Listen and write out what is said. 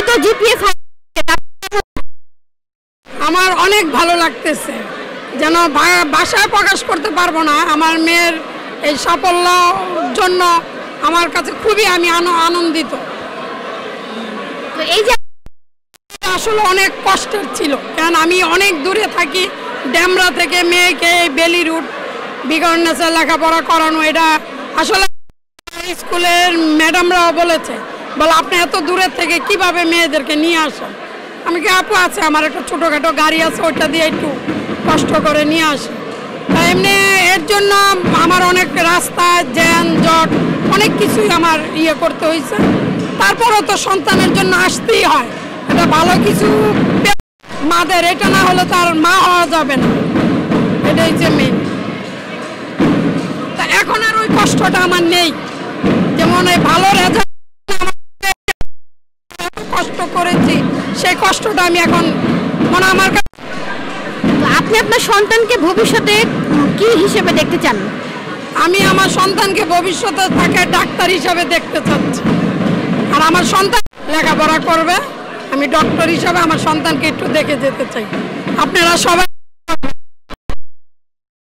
তো জিপিএ আমার অনেক ভালো লাগতেছে, যেন ভাষায় প্রকাশ করতে পারবো না। আমার মেয়ের এই সাফল্যের জন্য আমার কাছে খুবই আমি আনন্দিত। এই যে আসলে অনেক কষ্টের ছিল, কারণ আমি অনেক দূরে থাকি, ড্যামরা থেকে মেয়েকে বেলি রুট বিগর্নেসে লেখাপড়া করানো, এটা আসলে স্কুলের ম্যাডামরাও বলে আপনি এত দূরের থেকে কিভাবে মেয়েদেরকে নিয়ে আসেন। আমি কি আপু আছে, আমার একটা ছোটোখাটো গাড়ি আছে, ওইটা দিয়ে একটু কষ্ট করে নিয়ে আসি। এমনি এর জন্য আমার অনেক রাস্তা জ্যাম জট অনেক কিছুই আমার করতে হয়েছে। তারপরও তো সন্তানের জন্য আসতেই হয়, এটা ভালো কিছু মাদের, এটা না হলে তার মা হওয়া যাবে না, এটাই যে মেন। তা এখন আর ওই কষ্টটা আমার নেই, যেমন এই ভালো রেজাল্ট কষ্ট করেছি, সেই কষ্টটা আমি এখন মনে আমার কাছে। আপনি আপনার সন্তানকে ভবিষ্যতে কি হিসেবে দেখতে চান? আমি আমার সন্তানকে ভবিষ্যতে তাকে ডাক্তার হিসাবে দেখতে চাচ্ছি, আর আমার সন্তান লেখাপড়া করবে, আমি ডক্টর হিসাবে আমার সন্তানকে একটু দেখে যেতে চাই। আপনারা সবাই